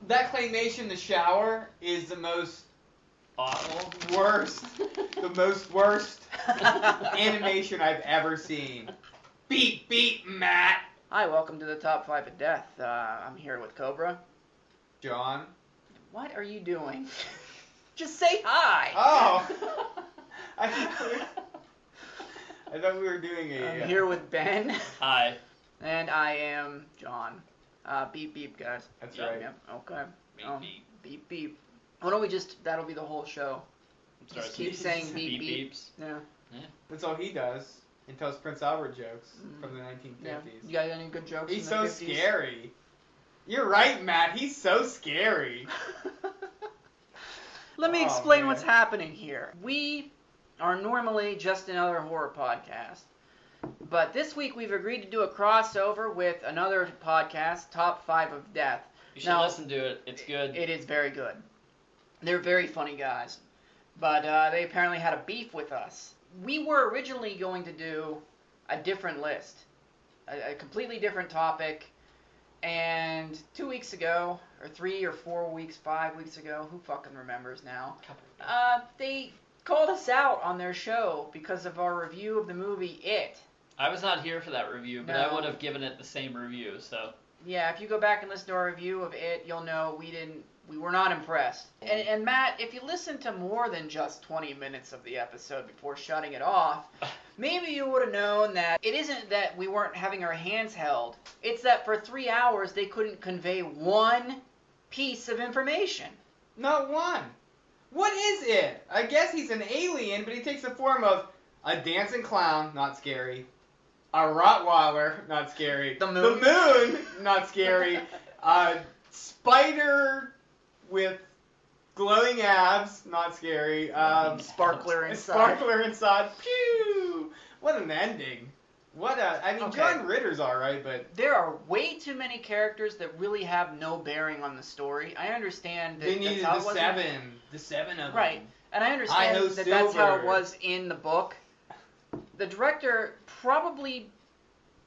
That claymation, the shower, is the most Awful. the most worst animation I've ever seen. Beep, beep, Matt. Hi, welcome to the Top 5 of Death. I'm here with Cobra. John. What are you doing? Just say hi. Oh. I thought we were doing a... I'm here with Ben. Hi. And I am John. Beep, beep, guys. That's Yep. right. Yep, okay. Beep, beep. Beep, beep. Why don't we that'll be the whole show. Starts Just keep with saying beep, beep. beeps. Yeah. That's all he does. He tells Prince Albert jokes from the 1950s. Yeah. You got any good jokes He's in the so 50s? scary. You're right, Matt. He's so scary. Let me Oh, explain man. what's happening here. We are normally just another horror podcast. But this week we've agreed to do a crossover with another podcast, Top 5 of Death. You should Now, listen to it. It's good. It is very good. They're very funny guys. But they apparently had a beef with us. We were originally going to do a different list. A completely different topic. And 2 weeks ago, or 3 or 4 weeks, 5 weeks ago, who fucking remembers now? They called us out on their show because of our review of the movie It. I was not here for that review, but No. I would have given it the same review, so. Yeah, if you go back and listen to our review of It, you'll know we were not impressed. And Matt, if you listen to more than just 20 minutes of the episode before shutting it off, maybe you would have known that it isn't that we weren't having our hands held. It's that for 3 hours they couldn't convey one piece of information. Not one. What is it? I guess he's an alien, but he takes the form of a dancing clown, not scary. A Rottweiler, not scary. The moon. The moon, not scary. A spider with glowing abs, not scary. Sparkler A inside. sparkler inside. Pew! What an ending. Okay. John Ritter's alright, but... There are way too many characters that really have no bearing on the story. I understand that They needed that's how the it was. seven. The seven of them. Right. And I I understand know that that's how it Silver. was in the book. The director probably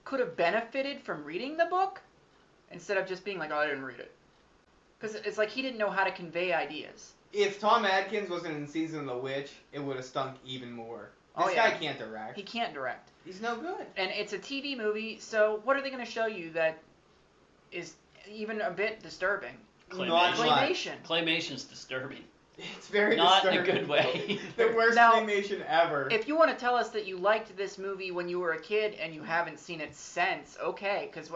could have benefited from reading the book instead of just being like, oh, I didn't read it. Because it's like he didn't know how to convey ideas. If Tom Adkins wasn't in Season of the Witch, it would have stunk even more. This Oh, yeah. guy can't direct. He can't direct. He's no good. And it's a TV movie, so what are they going to show you that is even a bit disturbing? Not much. Claymation. Claymation's disturbing. It's very Not in disturbing. a good way. The worst Now, claymation ever. If you want to tell us that you liked this movie when you were a kid and you haven't seen it since, okay, because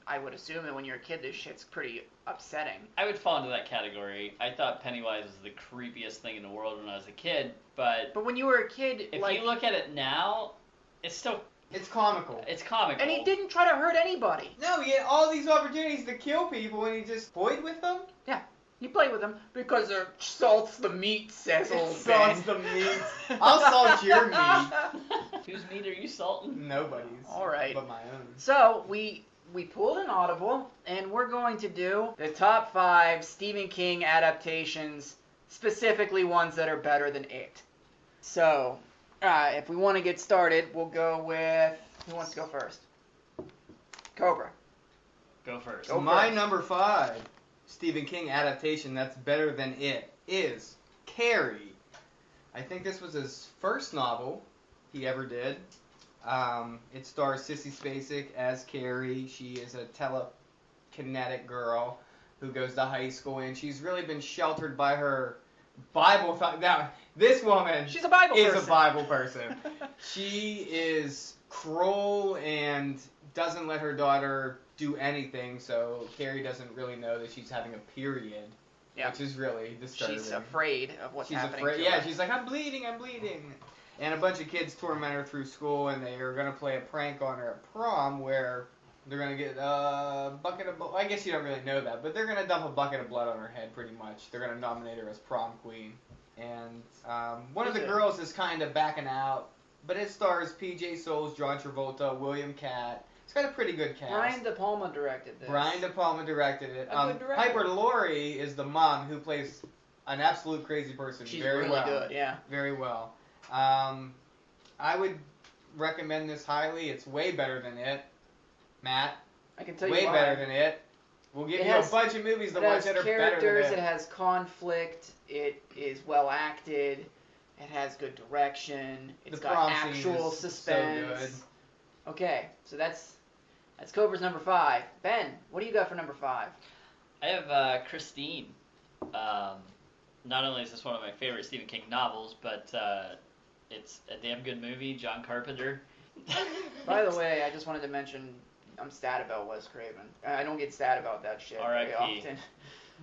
I would assume that when you're a kid this shit's pretty upsetting. I would fall into that category. I thought Pennywise was the creepiest thing in the world when I was a kid, but But when you were a kid, if like, you look at it now, it's still, It's comical. it's comical. and he didn't try to hurt anybody. No, he had all these opportunities to kill people and he just toyed with them? You play with them because it salts the meat, says It old salts Ben. the meat. I'll salt your meat. Whose meat are you salting? Nobody's. All right. But my own. So, we pulled an audible, and we're going to do the top 5 Stephen King adaptations, specifically ones that are better than It. So, if we want to get started, we'll go with... Who wants to go first? Cobra. Go first. Go My first. number 5 Stephen King adaptation that's better than It is Carrie. I think this was his first novel he ever did. It stars Sissy Spacek as Carrie. She is a telekinetic girl who goes to high school, and she's really been sheltered by her Bible. Now, this woman She's a Bible is person. a Bible person. She is cruel and doesn't let her daughter do anything, so Carrie doesn't really know that she's having a period, Yeah. which is really disturbing. She's afraid of what's She's happening afraid. to Yeah, her. she's like, I'm bleeding. And a bunch of kids torment her through school, and they are going to play a prank on her at prom where they're going to get a bucket of blood. I guess you don't really know that, but they're going to dump a bucket of blood on her head pretty much. They're going to nominate her as prom queen. And one of the girls is kind of backing out, but it stars P.J. Souls, John Travolta, William Catt. It's got a pretty good cast. Brian De Palma directed this. Brian De Palma directed it. A good director. Piper Laurie is the mom who plays an absolute crazy person. She's very really well. good, yeah. Very well. I would recommend this highly. It's way better than It. Matt, I can tell you way why. better than It. We'll give It you has- a bunch of movies to It watch has that are better characters, than it that. has conflict, it is well acted, it has good direction, it's The got prom scene actual is so suspense. good. Okay, so that's Cobra's number 5. Ben, what do you got for number 5? I have Christine. Not only is this one of my favorite Stephen King novels, but it's a damn good movie. John Carpenter. By the way, I just wanted to mention I'm sad about Wes Craven. I don't get sad about that shit very R.I.P.. often.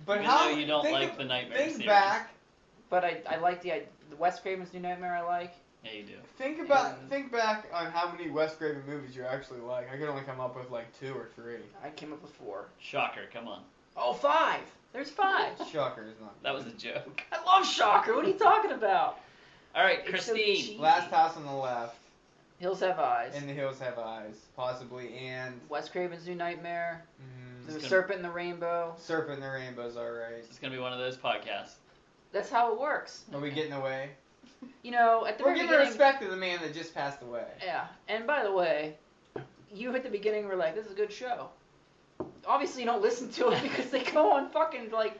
But Even how though you don't think like of- the Nightmare Think series. back. But I like the Wes Craven's New Nightmare I like. Yeah, you do. Think back on how many Wes Craven movies you actually like. I could only come up with like 2 or 3. I came up with 4. Shocker, come on. Oh, 5! There's 5! Shocker is not. That was a joke. I love Shocker, what are you talking about? All right, It's so Christine. cheap. Last House on the Left. Hills Have Eyes. And The Hills Have Eyes, possibly, and Wes Craven's New Nightmare. The It's gonna- Serpent in the Rainbow. Serpent in the Rainbow's alright. It's going to be one of those podcasts. That's how it works. Are we getting away? You know, at the We're very giving beginning. respect to the man that just passed away. Yeah, and by the way, you at the beginning were like, "This is a good show." Obviously, you don't listen to it because they go on fucking like.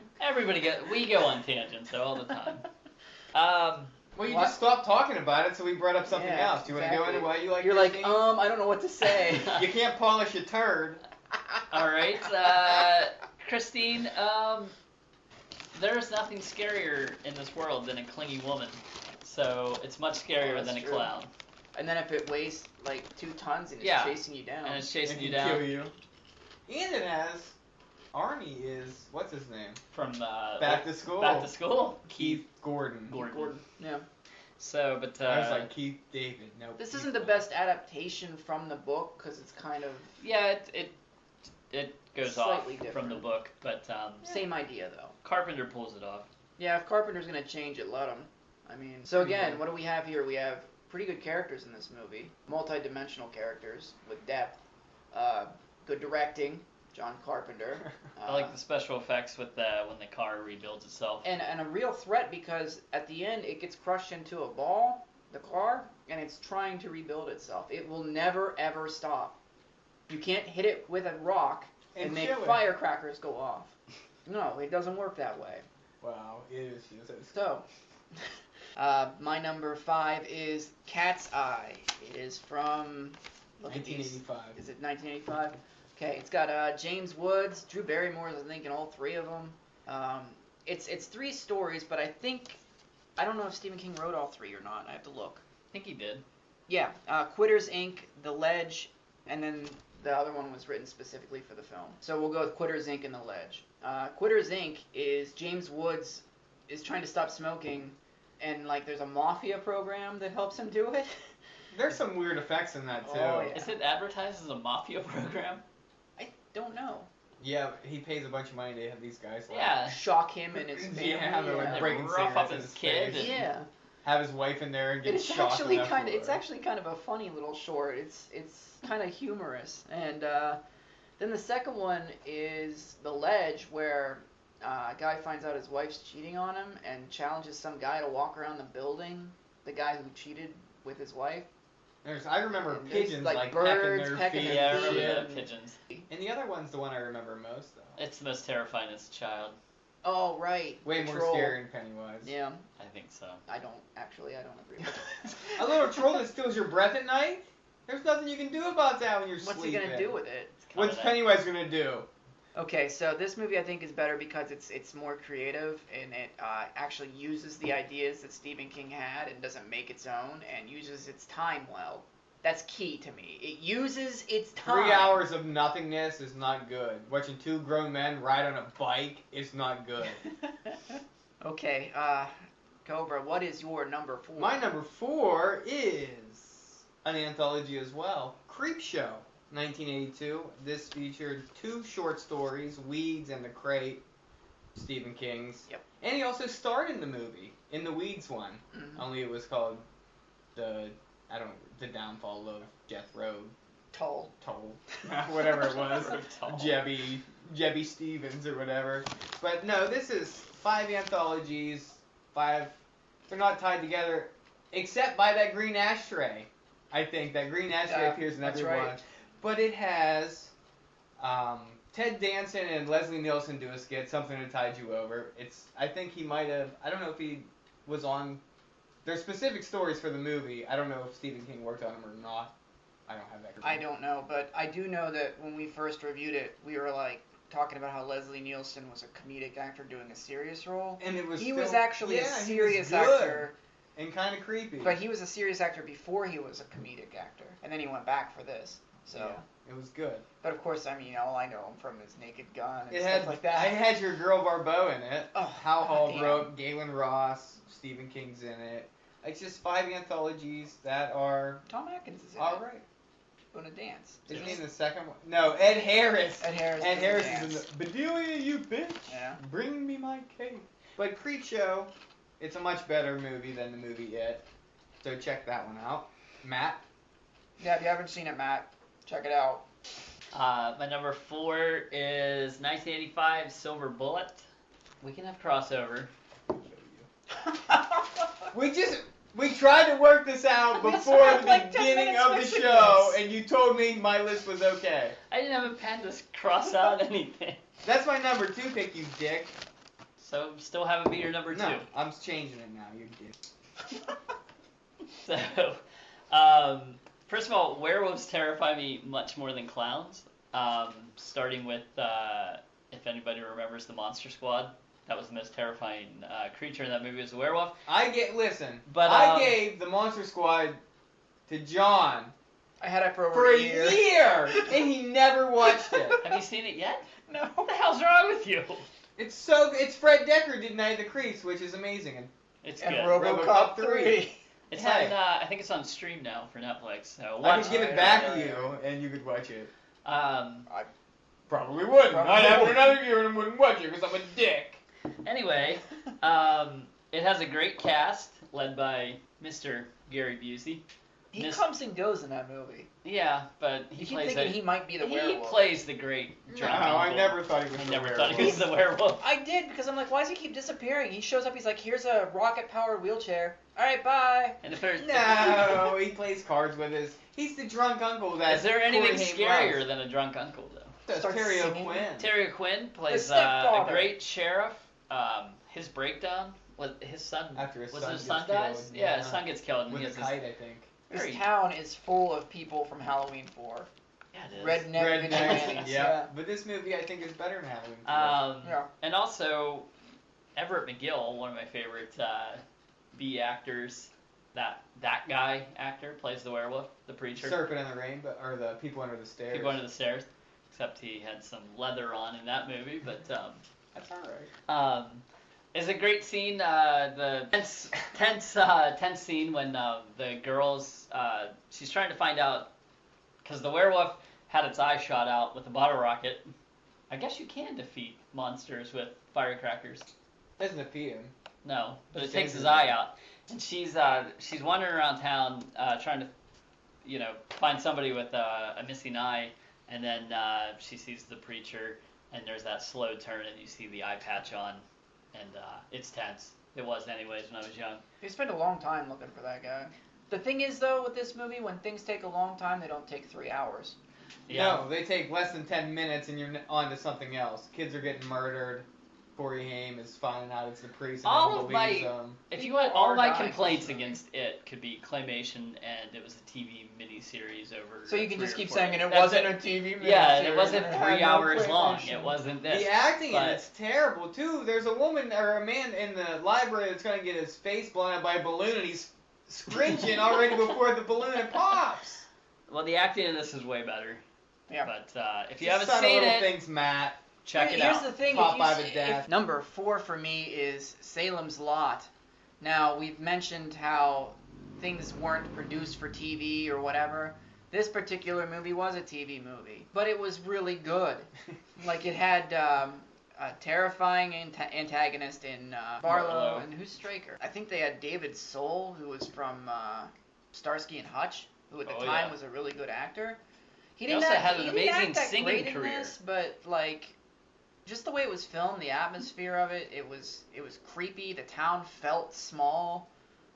We go on tangents all the time. Well, you What? just stopped talking about it, so we brought up something Yeah, else. Do you want to go exactly. into why you like You're like, Christine? I don't know what to say. You can't polish a turd. All right, Christine. There's nothing scarier in this world than a clingy woman. So it's much scarier that's than a true. clown. And then if it weighs like 2 tons and it's Yeah. chasing you down. And it's It chasing can you down kill you. And it has Arnie is what's his name? from Back to School. Back to School. Keith Gordon. Gordon. Yeah. So, but I was like Keith David. No. This Keith isn't the Gordon. best adaptation from the book because it's kind of yeah, it goes off Slightly from the different. book, but same idea though. Carpenter pulls it off. Yeah, if Carpenter's gonna change it, let him. I mean, so again, what do we have here? We have pretty good characters in this movie, multi-dimensional characters with depth, good directing, John Carpenter. I like the special effects with when the car rebuilds itself. and a real threat because at the end it gets crushed into a ball, the car, and it's trying to rebuild itself. It will never ever stop. You can't hit it with a rock and make kill it. firecrackers go off. No, it doesn't work that way. Wow, it is Jesus. So, my number 5 is Cat's Eye. It is from, look at these. 1985. Is it 1985? Okay, it's got James Woods, Drew Barrymore's I think in all 3 of them. It's 3 stories, but I don't know if Stephen King wrote all 3 or not. I have to look. I think he did. Yeah, Quitters Inc., The Ledge, and then the other one was written specifically for the film. So we'll go with Quitters Inc. and The Ledge. Quitters Inc. is James Woods is trying to stop smoking, and like there's a mafia program that helps him do it. There's some weird effects in that too. Oh, yeah. Is it advertised as a mafia program? I don't know. Yeah, he pays a bunch of money to have these guys like, Yeah. Shock him and his family. Yeah, they're like They breaking rough up cigarettes in his his kid face. and- Yeah. Have his wife in there and get It's shot. actually kind of a funny little short. It's kind of humorous. And then the second one is The Ledge, where a guy finds out his wife's cheating on him and challenges some guy to walk around the building. The guy who cheated with his wife. I remember And there's, pigeons like, like birds pecking pecking their their feet. Yeah, I feet. remember and- the pigeons. And the other one's the one I remember most though. It's the most terrifying as a child. Oh right. Way the more troll. scary than Pennywise. Yeah, I think so. I don't agree with A little troll that steals your breath at night? There's nothing you can do about that when you're What's sleeping. he gonna do with it? What's Pennywise gonna do? Okay, so this movie I think is better because it's more creative and it actually uses the ideas that Stephen King had and doesn't make its own and uses its time well. That's key to me. It uses its time. 3 hours of nothingness is not good. Watching 2 grown men ride on a bike is not good. Okay, Cobra, what is your number 4? My number 4 is an anthology as well. Creepshow, 1982. This featured 2 short stories, Weeds and The Crate, Stephen King's. Yep. And he also starred in the movie, in the Weeds one. Mhm. Only it was called The Downfall of Jethro Toll. Tull. Whatever it was. Tull. Jebby Stevens or whatever. But no, this is 5 anthologies, 5, they're not tied together, except by that green ashtray. I think that green ashtray Yeah, appears in that's every right. one. But it has Ted Danson and Leslie Nielsen do a skit, Something to Tide You Over. I think he might have. I don't know if he was on. There's specific stories for the movie. I don't know if Stephen King worked on them or not. I don't have that. I don't know, but I do know that when we first reviewed it, we were like talking about how Leslie Nielsen was a comedic actor doing a serious role. And he was actually a serious actor. And kind of creepy. But he was a serious actor before he was a comedic actor. And then he went back for this. So yeah, it was good. But of course, I mean, all I know him from his Naked Gun and stuff like that. I had your girl Barbeau in it. Oh, Hal Holbrook, Galen Ross, Stephen King's in it. It's just 5 anthologies that are... Tom Atkins is in all it. right. Going to dance. Isn't he in the second one? No, Ed Harris. Ed Harris is in the... Bedelia, you bitch. Yeah. Bring me my cake. But Creepshow, it's a much better movie than the movie It. So check that one out. Matt? Yeah, if you haven't seen it, Matt, check it out. My number 4 is 1985 Silver Bullet. We can have crossover. We tried to work this out before the like 10 beginning minutes of the fixing show, this. and you told me my list was okay. I didn't have a pen to cross out anything. That's my number 2 pick, you dick. So still haven't be your number 2. No, I'm changing it now, you dick. So, first of all, werewolves terrify me much more than clowns. Starting with, if anybody remembers the Monster Squad, that was the most terrifying creature in that movie was a werewolf. I gave the Monster Squad to John. I had it for over a year, and he never watched it. Have you seen it yet? No. What the hell's wrong with you? It's Fred Dekker did Night of the Creeps, which is amazing. It's and good. RoboCop 3. It's Hey. on. I think it's on stream now for Netflix. So I watch could give it back to you, and you could watch it. I Probably wouldn't. Probably I'd have it wouldn't. another year and wouldn't watch it because I'm a dick. Anyway, it has a great cast led by Mr. Gary Busey. He comes and goes in that movie. Yeah, but You keep thinking he might be the werewolf. He plays the great drunk No, I uncle. never thought he was the never werewolf. thought he was the werewolf. I did, because I'm like, why does he keep disappearing? He shows up, he's like, here's a rocket-powered wheelchair. All right, bye. And if there's No, he plays cards with his... He's the drunk uncle that... Is there anything Corey Haim scarier loves. than a drunk uncle, though? That's Starts Terry singing. O'Quinn. Terry O'Quinn plays The stepfather. a great sheriff. His breakdown was his son. After his was son his son gets dies? killed, Yeah, his son gets killed. And With he a has kite, I think. This town is full of people from Halloween 4. Yeah, it is. Redneck vigilantes. yeah. But this movie, I think, is better than Halloween. Yeah. And also, Everett McGill, one of my favorite B actors. That guy actor plays the werewolf, the preacher. Serpent in the Rain, or the People Under the Stairs. People Under the Stairs. Except he had some leather on in that movie, but That's alright. it's a great scene. The tense scene when the girls she's trying to find out because the werewolf had its eye shot out with a bottle rocket. I guess you can defeat monsters with firecrackers. Doesn't defeat him. No, but it Just takes his changes eye it. out, and she's wandering around town trying to find somebody with a missing eye. And then she sees the preacher, and there's that slow turn, and you see the eye patch on, and it's tense. It was anyways when I was young. They spent a long time looking for that guy. The thing is, though, with this movie, when things take a long time, they don't take 3 hours. Yeah. No, they take less than 10 minutes, and you're on to something else. Kids are getting murdered. Corey Haim is finding out it's the priest, and All everyone of my- believes him. If you People want, all are my dying. complaints against it could be claymation, and it was a TV miniseries over. So you can 3 just or keep 4 saying, and it That's wasn't a TV movie. Yeah, it wasn't 3 hours long. It wasn't this. The acting in but- it's terrible too. There's a woman or a man in the library that's gonna get his face blown up by a balloon, and he's scringing already before the balloon pops. Well, the acting in this is way better. Yeah. But if you Just haven't subtle seen little it, things, Matt. check it Here's out. the thing. Popeye the Death. Number 4 for me is Salem's Lot. Now, we've mentioned how things weren't produced for TV or whatever. This particular movie was a TV movie, but it was really good. Like, it had a terrifying antagonist in Barlow, and who's Straker? I think they had David Soul, who was from Starsky and Hutch, who at the time was a really good actor. He also had an he amazing didn't act that singing great in career. this, but like, just the way it was filmed, the atmosphere of it, it was creepy. The town felt small.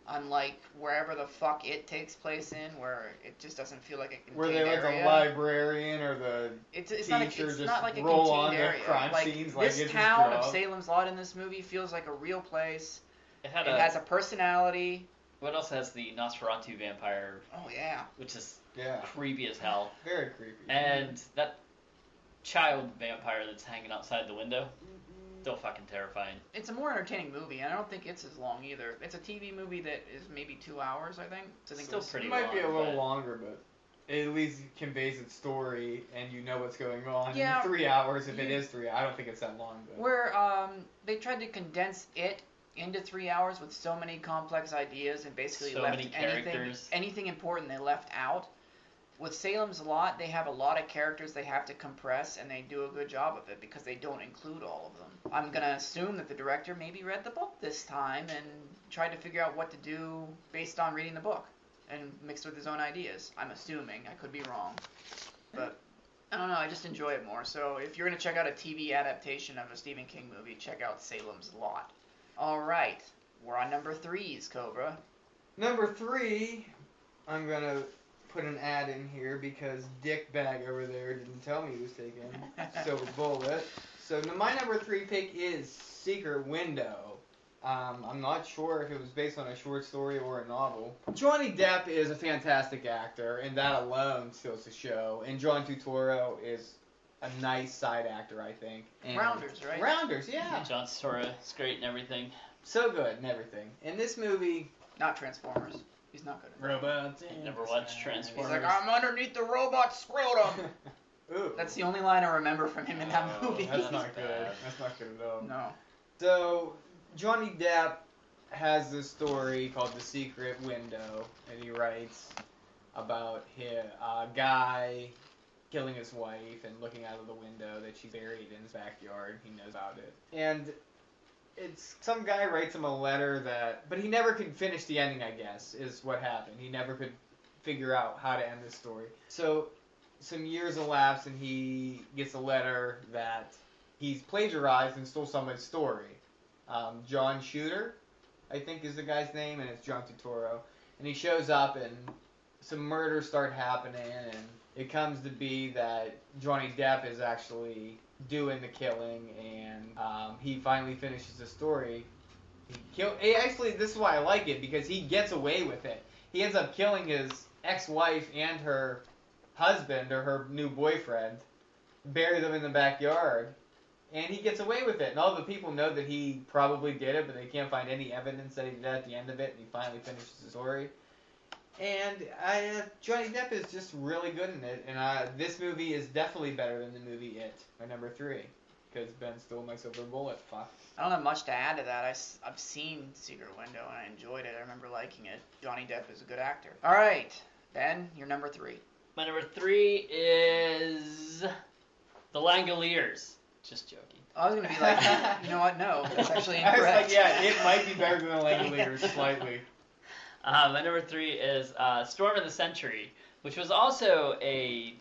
unlike wherever the fuck it takes place in, where it just doesn't feel like a contained Where they let area. the librarian or the It's teacher just not like a roll contained on the area. crime Like, scenes like this it's town a of drug. Salem's Lot in this movie feels like a real place. It It has a personality. What else has the Nosferatu vampire, Oh yeah. which is Yeah, creepy as hell, very creepy. and that child vampire that's hanging outside the window, still fucking terrifying. It's a more entertaining movie, and I don't think it's as long either. It's a TV movie that is maybe 2 hours, I think. So I think Still it was, pretty It might be a long, little but- longer, but it at least conveys its story, and you know what's going on Yeah. in 3 hours. If it You- is 3, I don't think it's that long. But where they tried to condense it into 3 hours with so many complex ideas and basically So left many characters. anything important they left out. With Salem's Lot, they have a lot of characters they have to compress, and they do a good job of it because they don't include all of them. I'm gonna assume that the director maybe read the book this time and tried to figure out what to do based on reading the book and mixed with his own ideas. I'm assuming. I could be wrong, but I don't know. I just enjoy it more. So if you're gonna check out a TV adaptation of a Stephen King movie, check out Salem's Lot. All right, we're on number 3s, Cobra. number 3, I'm gonna put an ad in here because Dick Bag over there didn't tell me he was taking Silver Bullet. So my number 3 pick is Secret Window. I'm not sure if it was based on a short story or a novel. Johnny Depp is a fantastic actor, and that alone steals the show. And John Turturro is a nice side actor, I think. And Rounders, right? Rounders, yeah. John Turturro is great and everything. So good and everything. In this movie, Not Transformers. He's not good at that. robots. I never watched He's Transformers. like, I'm underneath the robot scrotum. Ooh. That's the only line I remember from him in that Oh, movie. That's That's not good. bad. That's not good at all. No. So, Johnny Depp has this story called The Secret Window, and he writes about a guy killing his wife and looking out of the window that she's buried in his backyard. He knows about it. And it's some guy writes him a letter but he never could finish the ending, I guess, is what happened. He never could figure out how to end this story. So, some years elapse and he gets a letter that he's plagiarized and stole somebody's story. John Shooter, I think is the guy's name, and it's John Turturro. And he shows up and some murders start happening, and it comes to be that Johnny Depp is actually doing the killing, and he finally finishes the story. Actually, this is why I like it, because he gets away with it. He ends up killing his ex-wife and her husband, or her new boyfriend, bury them in the backyard, and he gets away with it. And all the people know that he probably did it, but they can't find any evidence that he did at the end of it, and he finally finishes the story. And Johnny Depp is just really good in it, and this movie is definitely better than the movie It, my number 3, because Ben stole my silver bullet. Fuck. I don't have much to add to that. I've seen Secret Window and I enjoyed it. I remember liking it. Johnny Depp is a good actor. All right, Ben, you're number 3. My number 3 is The Langoliers. Just joking. I was gonna be like, you know what? No, that's actually I was incorrect. like, yeah, it might be better than the Langoliers, slightly. My number 3 is Storm of the Century, which was also a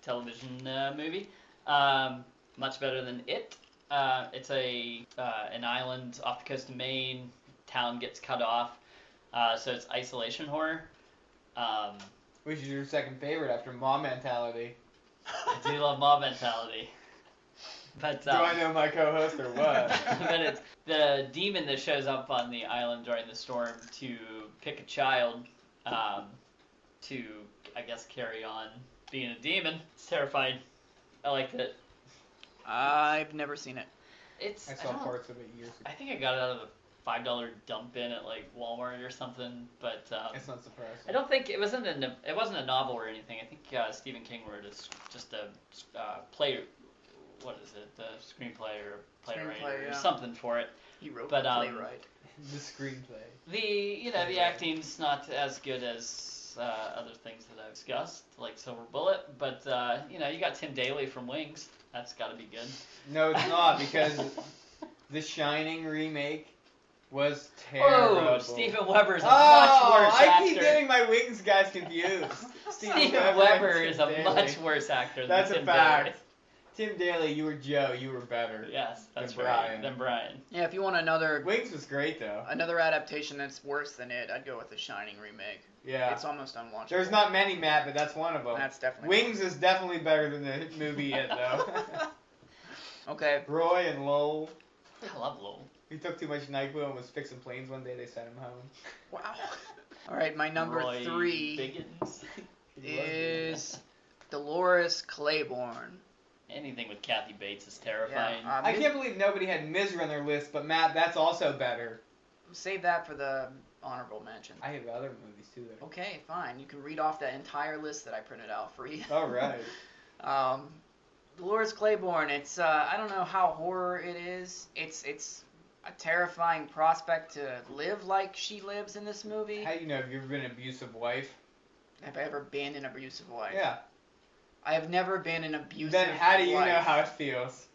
television movie. Much better than It. It's an island off the coast of Maine. Town gets cut off, so it's isolation horror. Which is your second favorite after Mom Mentality. I do love mob mentality. But Do I know my co-host or what? but it's the demon that shows up on the island during the storm to pick a child to, I guess, carry on being a demon. It's terrifying. I liked it. I've never seen it. It's I saw parts of it years ago. I think I got it out of a $5 dump bin at like Walmart or something, but It's not surprising. I don't think it wasn't a novel or anything. I think Stephen King wrote just a play. What is it? The screenplay or playwright Screenplay, or yeah. something for it. He wrote But, the playwright. The screenplay. The acting's not as good as other things that I've discussed, like Silver Bullet. But you got Tim Daly from Wings. That's got to be good. No, it's not, because The Shining remake was terrible. Oh, Steven Weber's a much Oh, worse I actor. keep getting my Wings guys confused. Steven Weber Weber and is Tim a Daly. much worse actor That's than a Tim fact. Daly. Tim Daly, you were Joe. You were better. Yes, that's Than right. Brian. Than Brian. Yeah, if you want another Wings was great though. adaptation that's worse than it, I'd go with the Shining remake. Yeah. It's almost unwatchable. There's not many, Matt, but that's one of them. That's definitely Wings is definitely better than the movie It though. Okay. Roy and Lowell. I love Lowell. He took too much NyQuil and was fixing planes one day. They sent him home. Wow. All right, my number Roy 3 Biggins. is Dolores Claiborne. Anything with Kathy Bates is terrifying. Yeah, I can't believe nobody had Misery on their list, but Matt, that's also better. Save that for the honorable mention. I have other movies too though. Okay, fine. You can read off that entire list that I printed out for you. All right. Dolores Claiborne. It's I don't know how horror it is. It's a terrifying prospect to live like she lives in this movie. How do you know if you've been an abusive wife? Have I ever been an abusive wife? Yeah. I have never been an abusive Then how do you wife. know how it feels?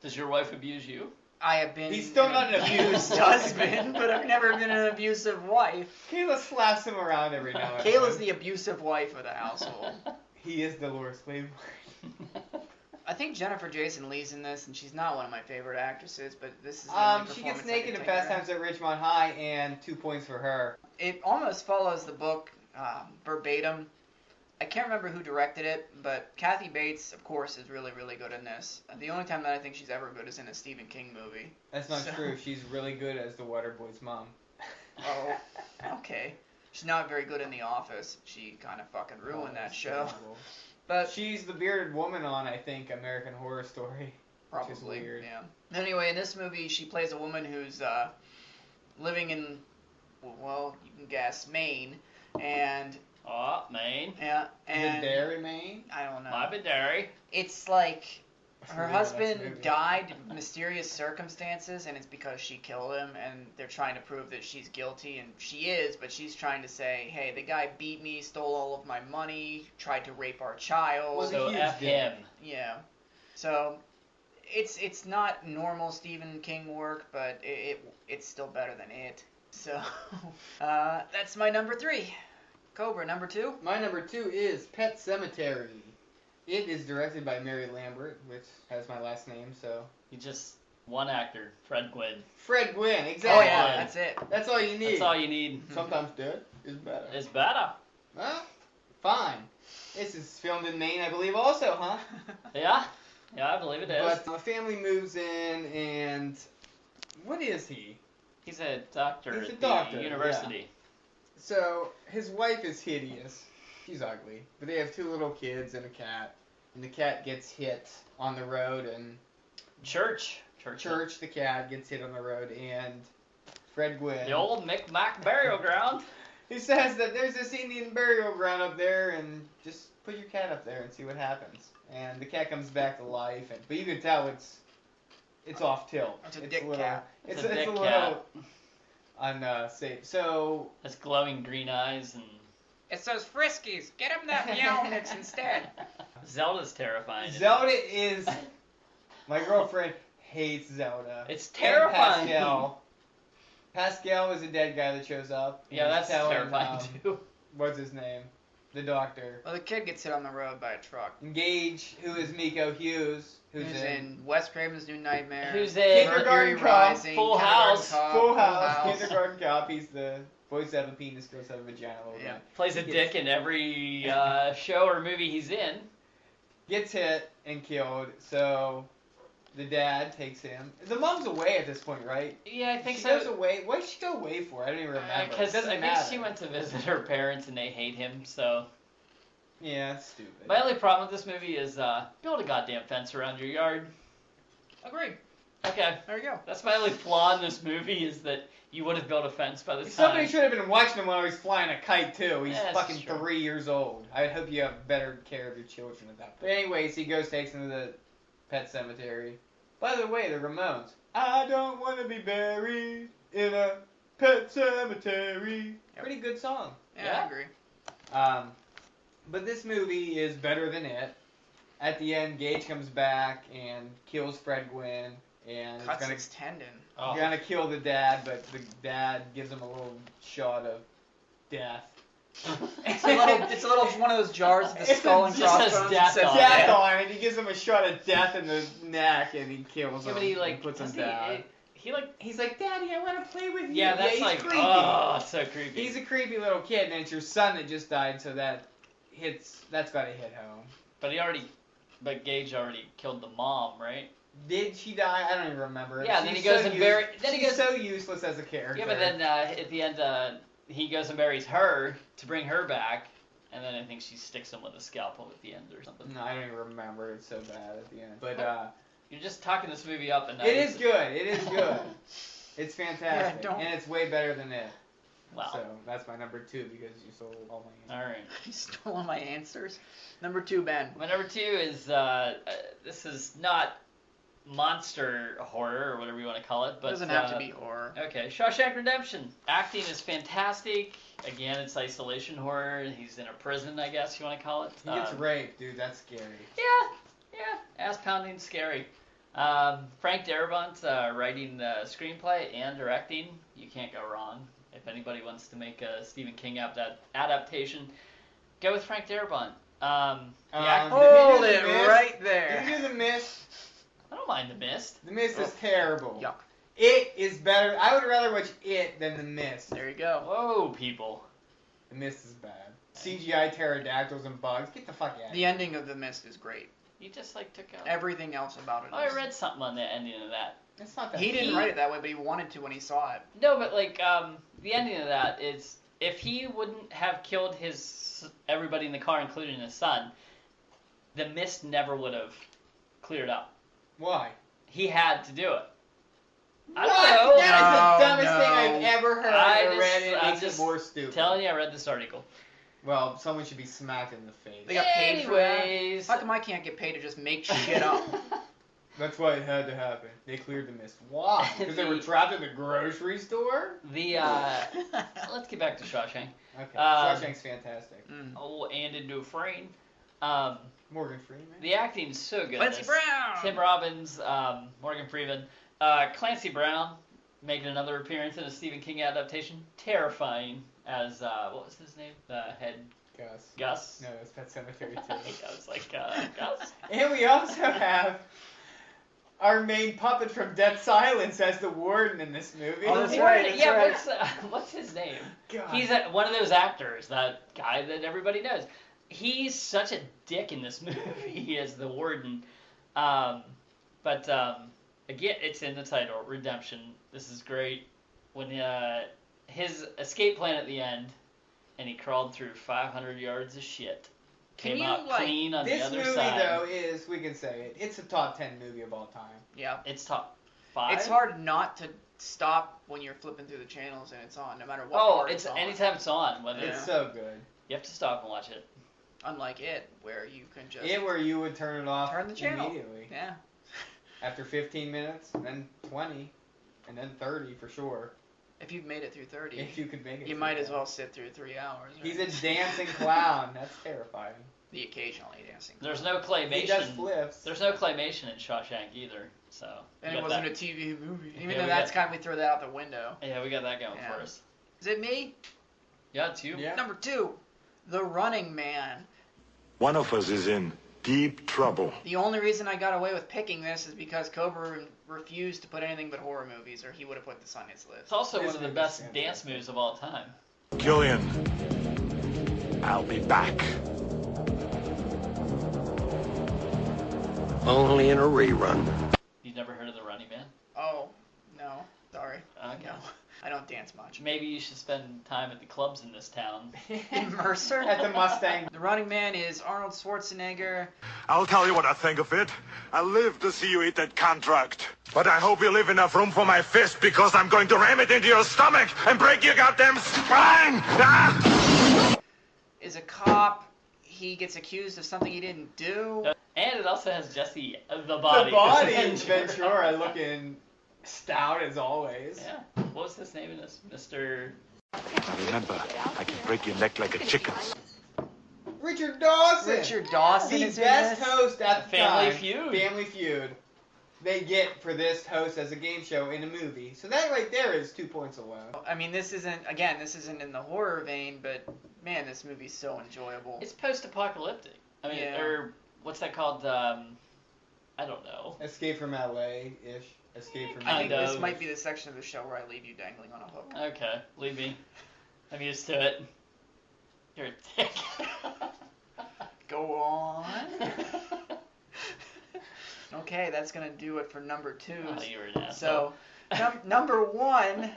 Does your wife abuse you? I have been. He's still not an abused husband, but I've never been an abusive wife. Kayla slaps him around every now and Kayla's then. the abusive wife of the household. He is Dolores Claiborne. I think Jennifer Jason Leigh's in this, and she's not one of my favorite actresses, but this is the only She performance gets I naked can in take Fast her. Times at Ridgemont High, and 2 points for her. It almost follows the book verbatim. I can't remember who directed it, but Kathy Bates, of course, is really, really good in this. The only time that I think she's ever good is in a Stephen King movie. That's not So- true. She's really good as the Waterboy's mom. Oh, okay. She's not very good in The Office. She kind of fucking ruined that show. But She's the bearded woman on, I think, American Horror Story. probably, Which is weird. yeah. Anyway, in this movie, she plays a woman who's living in, well, you can guess, Maine, and Oh, Maine. yeah, and Dairy Maine? I don't know. My Bidary. It's like her Really nice husband movie. died in mysterious circumstances, and it's because she killed him, and they're trying to prove that she's guilty, and she is, but she's trying to say, hey, the guy beat me, stole all of my money, tried to rape our child. Was So a huge F deal. him. Yeah. So it's not normal Stephen King work, but it's still better than it. So that's my number 3. Cobra, number 2. My number 2 is Pet Cemetery. It is directed by Mary Lambert, which has my last name, so... You just one actor, Fred Gwynn. Fred Gwynn, Oh exactly. yeah, that's it. That's all you need. That's all you need. Sometimes dead is better. It's better. Well, fine. This is filmed in Maine, I believe, also, huh? Yeah. Yeah, I believe it is. But the family moves in, and... What is he? He's a doctor He's a at doctor, the yeah. university. So, his wife is hideous. She's ugly. But they have 2 little kids and a cat. And the cat gets hit on the road, and Church, the cat gets hit on the road, and Fred Gwynn... the old Micmac burial ground. He says that there's this Indian burial ground up there, and just put your cat up there and see what happens. And the cat comes back to life, but you can tell it's off tilt. It's a dick cat. It's It's a dick a little cat. unsafe. So Has glowing green eyes and It's those Friskies. Get him that meow mix instead. Zelda's terrifying. Zelda is my girlfriend hates Zelda. It's And terrifying. Pascal is a dead guy that shows up. Yeah, and that's he's telling, terrifying too. What's his name? The doctor. Well, the kid gets hit on the road by a truck. Gage, who is Miko Hughes, who's in Wes Craven's New Nightmare. Who's in Kindergarten Mercury Cop, Rising, Full Kindergarten House, Cop, Full House, Kindergarten Cop. He's the boys have a penis, girls have a vagina. Little Yeah. guy. Plays a He dick in every show or movie he's in. Gets hit and killed. So the dad takes him. The mom's away at this point, right? Yeah, I think She so. goes away. What did she go away for? I don't even remember. Because It doesn't I think matter. she went to visit her parents and they hate him. So Yeah, it's stupid. my only problem with this movie is build a goddamn fence around your yard. Agreed. Okay, There you go. that's my only flaw in this movie is that you would have built a fence by the time. Somebody should have been watching him while he was flying a kite too. He's Yeah, that's fucking true. 3 years old. I hope you have better care of your children at that point. But anyways, he goes, takes him to the pet cemetery. By the way, the Ramones. I don't want to be buried in a pet cemetery. Yep. Pretty good song. Yeah, Yeah. I agree. But this movie is better than it. At the end, Gage comes back and kills Fred Gwynn. And Cuts is his tendon. gonna kill the dad, but the dad gives him a little shot of death. It's a little one of those jars with the skull and It just says crossbones. death It says on Death death. on it. He gives him a shot of death in the neck, and he kills Yeah, him. but he and puts him doesn't down. He like. He's like, Daddy, I want to play with you. Yeah, that's he's like. creepy. Oh, it's so creepy. He's a creepy little kid, and it's your son that just died, so that's gotta hit home. But Gage already killed the mom, right? Did she die? I don't even remember. Yeah, then he goes and buries. She's so useless as a character. Yeah, but then at the end, he goes and buries her to bring her back, and then I think she sticks him with a scalpel at the end or something. No, I don't even remember. It's so bad at the end. But You're just talking this movie up, and it is good. It is good. It's Yeah, fantastic, don't- and it's way better than it. Wow. So that's my number 2 because you sold all my. All right. You stole all my answers. Number 2, Ben. My number 2 is this is not monster horror or whatever you want to call it, but It doesn't have to be horror. Okay, Shawshank Redemption. Acting is fantastic. Again, it's isolation horror. He's in a prison, I guess you want to call it. He gets raped, dude. That's scary. Yeah, ass pounding, scary. Frank Darabont writing the screenplay and directing. You can't go wrong. If anybody wants to make a Stephen King adaptation, go with Frank Darabont. Hold it right there. Did you do The Mist? I don't mind The Mist. The Mist is terrible. Yuck. It is better. I would rather watch it than The Mist. There you go. Whoa, people. The Mist is bad. CGI pterodactyls and bugs. Get the fuck out of The here. ending of The Mist is great. You just like took out. Everything else about it Oh, I is. read something on the ending of that. It's not that He didn't He- write it that way, but he wanted to when he saw it. No, but like the ending of that is if he wouldn't have killed everybody in the car, including his son, the mist never would have cleared up. Why? He had to do it. I What? don't know. That is the No, dumbest thing I've no. ever heard I or just- read. It I'm makes just it more stupid. Telling you, I read this article. Well, someone should be smacked in the face. They got paid for that? Anyways. How come I can't get paid to just make shit up? That's why it had to happen. They cleared the mist. Why? Because they were trapped in the grocery store? Let's get back to Shawshank. Okay. Um, Shawshank's fantastic. Mm. Oh, and into a frame. Morgan Freeman. The acting's so good. in Clancy this. Brown! Tim Robbins, Morgan Freeman, Clancy Brown making another appearance in a Stephen King adaptation. Terrifying as what was his name? The head Gus. Gus. No, it's Pet Cemetery too. I was like Gus. And we also have our main puppet from Dead Silence as the warden in this movie. Oh, that's right, that's yeah, right. what's his name? God. He's one of those actors, that guy that everybody knows. He's such a dick in this movie as the warden. But again, it's in the title, Redemption. This is great. When his escape plan at the end, and he crawled through 500 yards of shit. Can Came you, out like, clean on the This other movie, side. though, is, we can say it, it's a top 10 movie of all time. Yeah. It's top 5. It's hard not to stop when you're flipping through the channels and it's on, no matter what Oh, part it's on. anytime it's on. Whether Yeah. It's so good. you have to stop and watch it. Unlike it, where you can just It where you would turn it off turn the channel. immediately. Yeah. After 15 minutes, then 20, and then 30 for sure. If you've made it through 30, If you could make it. you through might as that. well sit through 3 hours. Right? He's a dancing clown. That's terrifying. The occasionally dancing. There's no He does claymation. flips. There's no claymation in Shawshank either. So. And we it got wasn't that. a TV movie. Even Yeah, though we that's got- kind of, we throw that out the window. Yeah, we got that going Yeah. for us. Is it me? Yeah, it's you. Yeah. Number 2, The Running Man. One of us is in deep trouble. The only reason I got away with picking this is because Cobra refused to put anything but horror movies, or he would have put this on his list. It's also This one of the movie's best fantastic. dance moves of all time. Killian, I'll be back. Only in a rerun. You've never heard of the Running Man? Oh, no. Sorry. Okay. No. I don't dance much. Maybe you should spend time at the clubs in this town. In Mercer? At the Mustang. The Running Man is Arnold Schwarzenegger. I'll tell you what I think of it. I live to see you eat that contract. But I hope you leave enough room for my fist because I'm going to ram it into your stomach and break your goddamn spine! Ah! Is a cop. He gets accused of something he didn't do. And it also has Jesse the Body. The body is Ventura looking stout as always. Yeah. What was his name in this? Mr. Now remember, I can break your neck like a chicken's. Richard Dawson. Richard Dawson The is in best this. host at the Family time. Feud. Family Feud. they get for this host as a game show in a movie. So that right there is 2 points alone. I mean, this isn't in the horror vein, but man, this movie's so enjoyable. It's post-apocalyptic. I mean, Yeah. or what's that called? I don't know. Escape from LA-ish. Escape from I think Kind this of. might be the section of the show where I leave you dangling on a hook. Okay, leave me. I'm used to it. You're a dick. Go on. Okay, that's gonna do it for number 2. Oh, you were an asshole. So, number 1.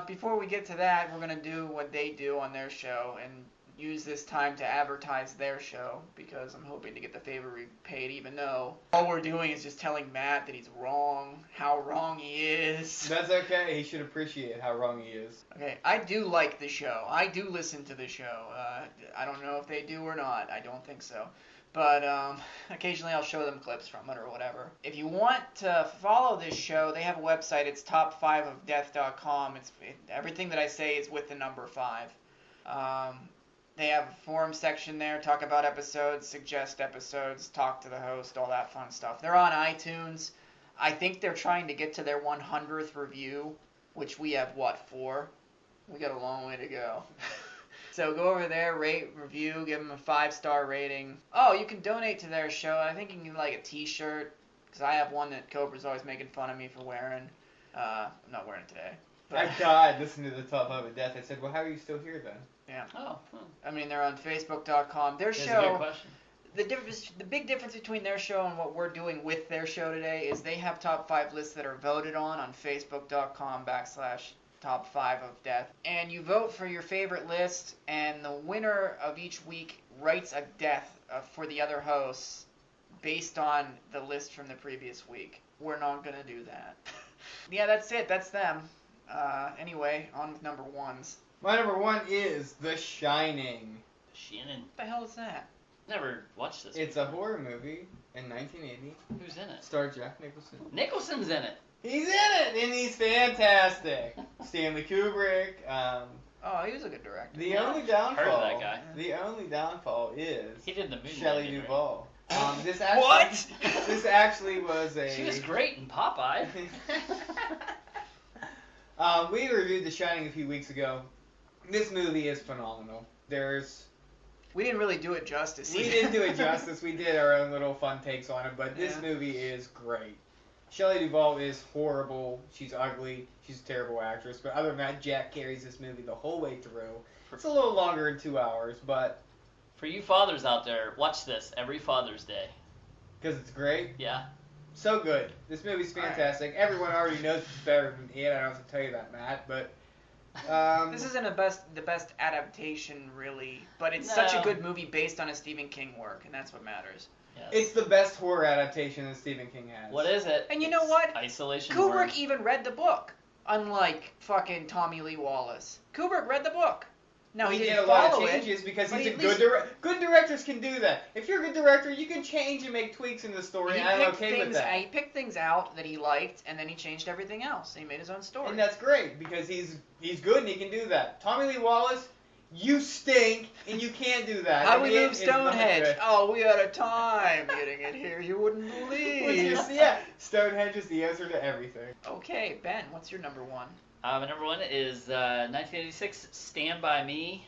Before we get to that, we're gonna do what they do on their show and use this time to advertise their show because I'm hoping to get the favor repaid, even though all we're doing is just telling Matt that he's wrong, how wrong he is. That's okay. He should appreciate how wrong he is. Okay, I do like the show. I do listen to the show. I don't know if they do or not. I don't think so. But occasionally I'll show them clips from it or whatever. If you want to follow this show, they have a website. It's top5ofdeath.com. Everything that I say is with the number 5. They have a forum section there, talk about episodes, suggest episodes, talk to the host, all that fun stuff. They're on iTunes. I think they're trying to get to their 100th review, which we have, 4? We got a long way to go. So go over there, rate, review, give them a 5-star rating. Oh, you can donate to their show. I think you can get like a t-shirt, because I have one that Cobra's always making fun of me for wearing. I'm not wearing it today. I died listening to the Top 5 of Death. I said, well, how are you still here then? Yeah. Oh, I mean, they're on Facebook.com. Their that's a good show, question. the big difference between their show and what we're doing with their show today is they have top 5 lists that are voted on Facebook.com/top5ofdeath. And you vote for your favorite list, and the winner of each week writes a death for the other hosts based on the list from the previous week. We're not going to do that. Yeah, that's it. That's them. Anyway, on with number 1s. My number 1 is The Shining. Shannon. What the hell is that? Never watched this. It's a horror movie in 1980. Who's in it? Starred Jack Nicholson. Nicholson's in it. He's in it, and he's fantastic. Stanley Kubrick. Oh, he was a good director. The only downfall. Heard of that guy. The only downfall is He did the movie. Shelley right? Duvall. This actually, What? This actually was a. She was great in Popeye. We reviewed The Shining a few weeks ago. This movie is phenomenal. We didn't really do it justice. We either. didn't do it justice. We did our own little fun takes on it, but this Yeah. movie is great. Shelley Duvall is horrible. She's ugly. She's a terrible actress. But other than that, Jack carries this movie the whole way through. It's a little longer than 2 hours, but For you fathers out there, watch this every Father's Day. because it's great. Yeah. So good. This movie's fantastic. Everyone already knows it's better than it. I don't have to tell you that, Matt. But This isn't the best adaptation, really, but it's such a No. good movie based on a Stephen King work, and that's what matters. Yes. it's the best horror adaptation that Stephen King has. What is it? And you know It's what? Isolation. Kubrick horror. even read the book, unlike fucking Tommy Lee Wallace. Kubrick read the book. No, he did didn't a lot follow of it. changes because but he's a at good least- director. Good directors can do that. If you're a good director, you can change and make tweaks in the story, He and I'm picked okay with things. that. He picked things out that he liked, and then he changed everything else. He made his own story. And that's great because he's good and he can do that. Tommy Lee Wallace, you stink and you can't do that. How And we it move is not Stonehenge? good. Oh, we had a time getting it here. You wouldn't Which believe. is- yeah, Stonehenge is the answer to everything. Okay, Ben, what's your number 1? My number 1 is 1986 Stand By Me.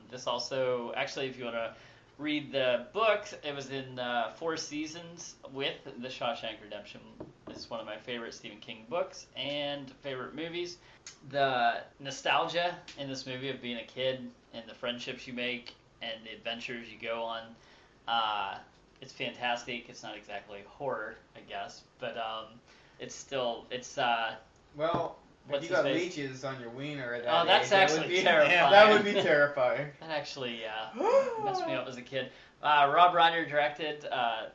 This also, actually, if you want to read the book, it was in 4 seasons with The Shawshank Redemption. This is one of my favorite Stephen King books and favorite movies. The nostalgia in this movie of being a kid and the friendships you make and the adventures you go on, it's fantastic. It's not exactly horror, I guess, but it's still, Well, What's if you his got face? leeches on your wiener at that Oh, that's age, that would actually be- terrifying. That would be terrifying. That actually messed me up as a kid. Rob Reiner directed,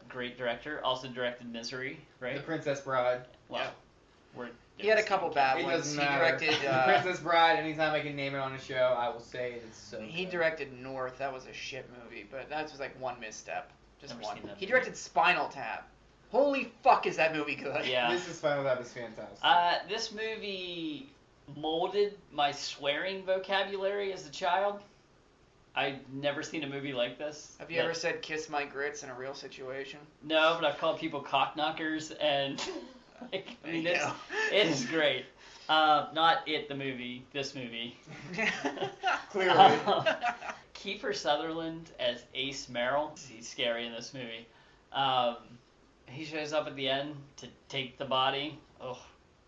great director, also directed Misery, The right? Princess Bride. Wow. Yeah. We're He had a couple bad It ones. doesn't He matter. directed. The Princess Bride. Anytime I can name it on a show, I will say it's so. He good. directed North. That was a shit movie, but that was like one misstep. Just Never one. seen that He movie. directed Spinal Tap. Holy fuck, is that movie good? Yeah. This is Final Lab is fantastic. This movie molded my swearing vocabulary as a child. I've never seen a movie like this. Have you ever said "kiss my grits" in a real situation? No, but I've called people cockknockers, and like, I mean, it is great. Not it, the movie. This movie. Clearly. Kiefer Sutherland as Ace Merrill. He's scary in this movie. He shows up at the end to take the body. Oh,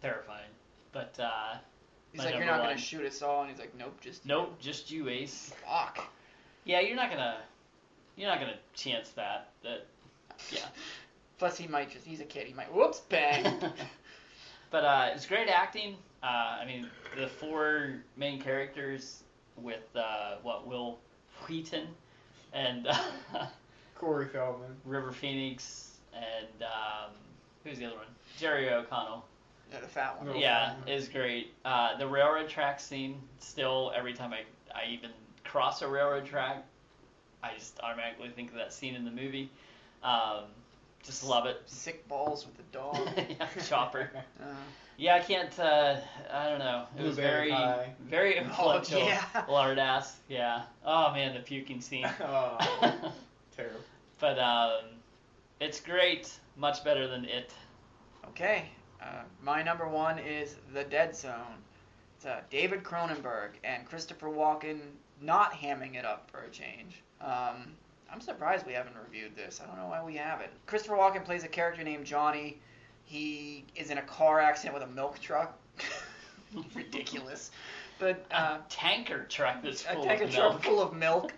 terrifying. But he's like, "You're not gonna shoot us all," and he's like, "Nope, just just you, Ace." Fuck. Yeah, you're not gonna chance that. Yeah. Plus, he's a kid. He might, whoops, bang. But it's great acting. I mean, the four main characters with Will Wheaton and Corey Feldman, River Phoenix, and who's the other one? Jerry O'Connell. Yeah, the fat one. Yeah, is great. The railroad track scene. Still, every time I even cross a railroad track, I just automatically think of that scene in the movie. Just love it. Sick balls with the dog. Yeah, Chopper. Yeah, I can't. I don't know. It was very influential. Oh, yeah. Lard ass. Yeah. Oh man, the puking scene. Oh, terrible. But it's great. Much better than it. Okay. My number one is The Dead Zone. It's David Cronenberg and Christopher Walken not hamming it up for a change. I'm surprised we haven't reviewed this. I don't know why we haven't. Christopher Walken plays a character named Johnny. He is in a car accident with a milk truck. Ridiculous. But a tanker truck that's full of milk. A tanker truck full of milk.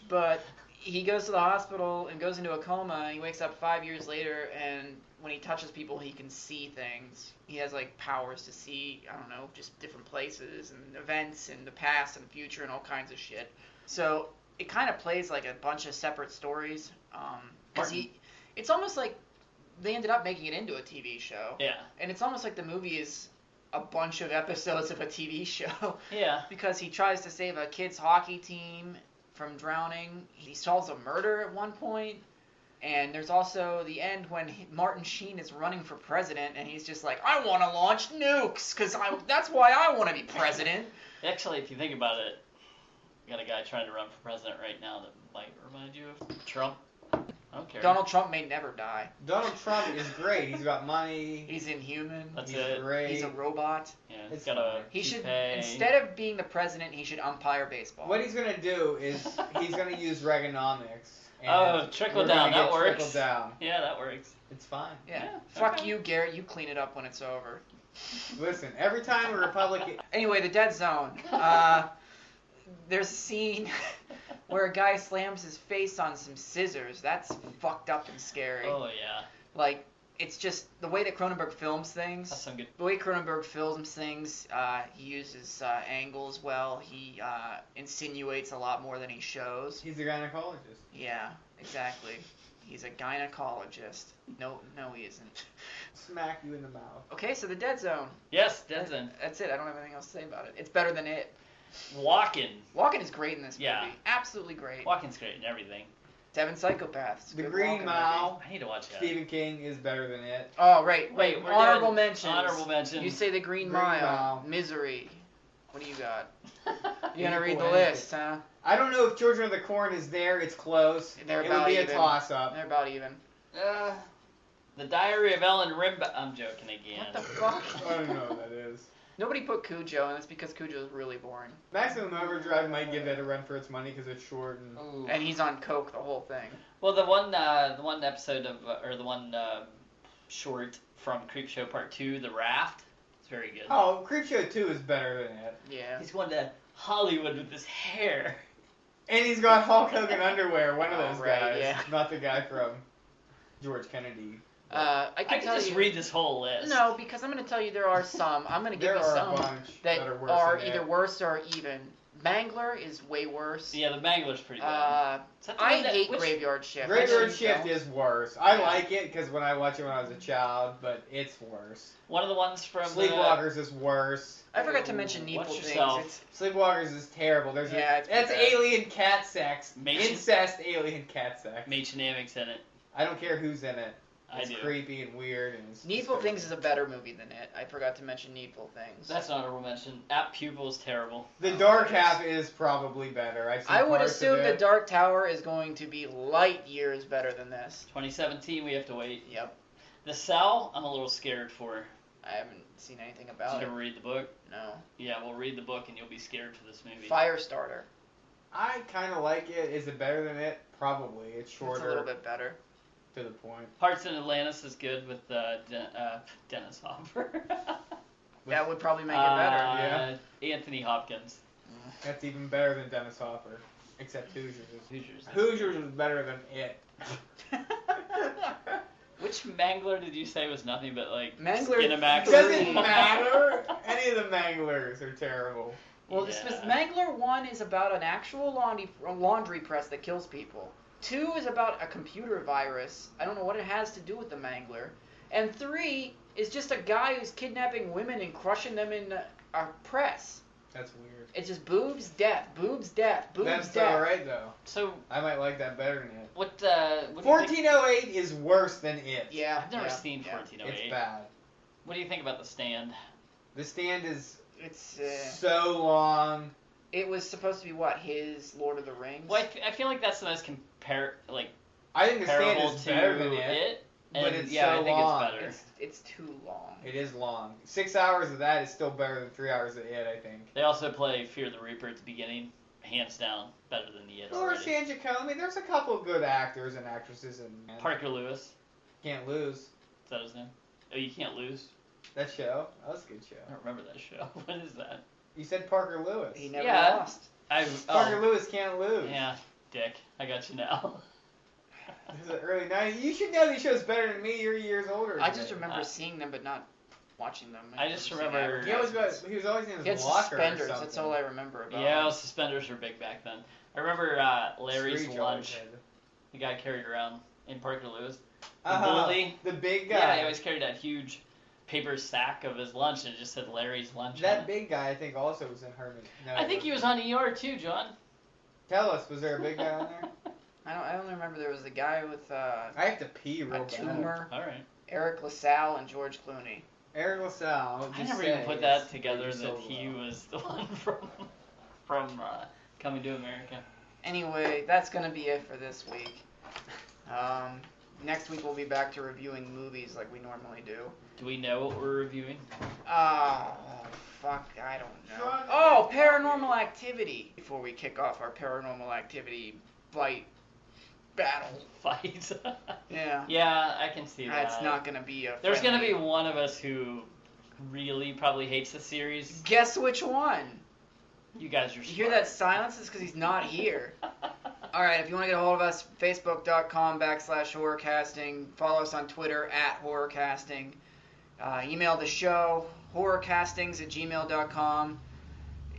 But he goes to the hospital and goes into a coma. And he wakes up 5 years later, and when he touches people, he can see things. He has like powers to see, I don't know, just different places and events in the past and the future and all kinds of shit. So it kind of plays like a bunch of separate stories. It's almost like they ended up making it into a TV show. Yeah. And it's almost like the movie is a bunch of episodes of a TV show. Yeah. Because he tries to save a kids hockey team from drowning. He solves a murder at one point. And there's also the end when Martin Sheen is running for president, and he's just like, "I want to launch nukes, because that's why I want to be president." Actually, if you think about it, you got a guy trying to run for president right now that might remind you of Trump. I don't care. Donald Trump may never die. Donald Trump is great. He's got money. He's inhuman. He's great. He's a robot. Yeah, he's got a He should, toupee. instead of being the president, he should umpire baseball. What he's gonna do is he's gonna use Reaganomics. Oh, trickle down. That works. Trickle down. Yeah, that works. It's fine. Yeah. Yeah, Fuck okay. you, Garrett. You clean it up when it's over. Listen, every time a Republican. Anyway, The Dead Zone. There's a scene where a guy slams his face on some scissors. That's fucked up and scary. Oh yeah. Like, it's just the way that Cronenberg films things. That's some good. The way Cronenberg films things, he uses angles well. He insinuates a lot more than he shows. He's a gynecologist. Yeah, exactly. He's a gynecologist. No, he isn't. Smack you in the mouth. Okay, so The Dead Zone. Yes, Dead Zone. That's it. I don't have anything else to say about it. It's better than it. Walken. Walken is great in this movie. Yeah. Absolutely great. Walken's great in everything. Seven Psychopaths. The Good Green Walken Mile. I need to watch that. Stephen King is better than it. Oh, right. Wait, we're honorable doing mentions. honorable mentions. You say The Green Green Mile. Mile. Misery. What do you got? You're Equal gonna read the anything. list, huh? I don't know if Children of the Corn is there. It's close. They're it about would be even. a toss-up. They're about even. The Diary of Ellen Rimbaud. I'm joking again. What the fuck? I don't know what that is. Nobody put Cujo, and that's because Cujo is really boring. Maximum Overdrive might give that a run for its money because it's short and. Ooh. And he's on coke the whole thing. Well, the one episode of, or the one short from Creepshow Part 2, The Raft, it's very good. Oh, Creepshow 2 is better than it. Yeah. He's going to Hollywood with his hair. And he's got Hulk Hogan underwear, one of those right, guys. yeah. Not the guy from George Kennedy. I I can can tell just you. read this whole list. No, because I'm going to tell you there are some. I'm going to give There you are some a bunch that that are worse are than either it. worse or even. Mangler is way worse. Yeah, the Mangler's pretty good. Is that the I one that- hate which- Graveyard Shift. Graveyard Actually, Shift no. is worse. I Yeah. like it because when I watched it when I was a child, but it's worse. One of the ones from Sleepwalkers is worse. I forgot to mention Needful Watch Things. yourself. It's, Sleepwalkers is terrible. There's Yeah, it's that's pretty bad. alien cat sex. Mason- Incest alien cat sex. Machinamics in it. I don't care who's in it. It's do. creepy and weird. And it's Needful disturbing. Things is a better movie than it. I forgot to mention Needful Things. That's an honorable mention. App Pupil is terrible. The Dark Half is probably better. I've seen I would parts assume of The it. Dark Tower is going to be light years better than this. 2017, we have to wait. Yep. The Cell, I'm a little scared for. I haven't seen anything Did about you it. ever read the book? No. Yeah, well, read the book and you'll be scared for this movie. Firestarter. I kind of like it. Is it better than it? Probably. It's shorter. It's a little bit better. To the point. Parts in Atlantis is good with Dennis Hopper. That would probably make it better. Yeah. Anthony Hopkins. That's even better than Dennis Hopper. Except Hoosiers. Hoosiers. Hoosiers was better than it. Which Mangler did you say was nothing but like Mangler Skinamax? It doesn't matter. Any of the Manglers are terrible. Well, Yeah. this Mangler 1 is about an actual laundry press that kills people. 2 is about a computer virus. I don't know what it has to do with the Mangler. And 3 is just a guy who's kidnapping women and crushing them in a press. That's weird. It's just boobs, death, boobs, death, boobs, That's death. alright though. So I might like that better than it. what do you think? 1408 is worse than it. Yeah, I've never yeah, seen yeah. 1408. It's bad. What do you think about The Stand? The Stand is It's so long. it was supposed to be what, his Lord of the Rings? Well, I feel like that's the most I think The Stand comparable is to better than it. And but it's yeah, so I think long. it's better. It's too long. It is long. 6 hours of that is still better than 3 hours of it, I think. They also play Fear the Reaper at the beginning, hands down, better than the It Laura already. San Giacomo, there's a couple good actors and actresses in Parker Lewis, Can't Lose. is that his name? Oh, You Can't Lose? That show? That was a good show. I don't remember that show. What is that? You said Parker Lewis. He never Yeah. lost. Parker Lewis Can't Lose. Yeah, dick. I got you now. This is the early 90s. You should know these shows better than me. You're years older I than just me. remember seeing them but not watching them. I just never seen remember- advertisements. He was always in He had his locker or suspenders. something. That's all I remember about Yeah, him. suspenders were big back then. I remember Larry's Screech always lunch. had The guy carried around in Parker Lewis. The Uh-huh. bully. The big guy. Yeah, he always carried that huge paper sack of his lunch and it just said Larry's lunch. on That it. big guy, I think, also was in Herman. No, I think he was on ER too, John. Tell us, was there a big guy on there? I only remember there was a guy with I have to pee real a bad. tumor, All right. Eric LaSalle, and George Clooney. Eric LaSalle. I never even put that together that he was the one from Coming to America. Anyway, that's going to be it for this week. Next week we'll be back to reviewing movies like we normally do. Do we know what we're reviewing? Oh, fuck, I don't know. Oh, Paranormal Activity. Before we kick off our Paranormal Activity fight battle. Fight. Yeah. Yeah, I can see that. That's not going to be a There's going to friendly- be one of us who really probably hates the series. Guess which one? You guys are You hear that smart. silence? It's because he's not here. Alright, if you want to get a hold of us, facebook.com/horrorcasting. Follow us on Twitter @horrorcasting. Email the show, horrorcastings@gmail.com.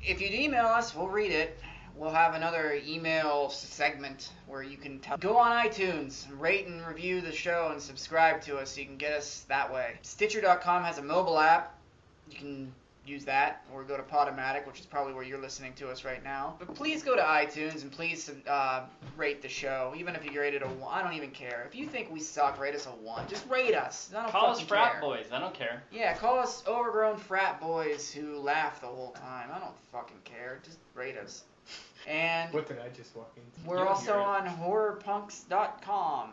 If you'd email us, we'll read it. We'll have another email segment where you can go on iTunes, rate and review the show, and subscribe to us so you can get us that way. Stitcher.com has a mobile app. You can use that, or go to Podomatic, which is probably where you're listening to us right now. But please go to iTunes and please rate the show, even if you rate it a 1. I don't even care. If you think we suck, rate us a 1. Just rate us. I don't Call us fucking frat care. boys. I don't care. Yeah, call us overgrown frat boys who laugh the whole time. I don't fucking care. Just rate us. And What did I just walk into? we're You also hear it. on horrorpunks.com.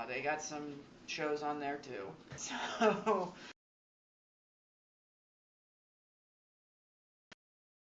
They got some shows on there too. So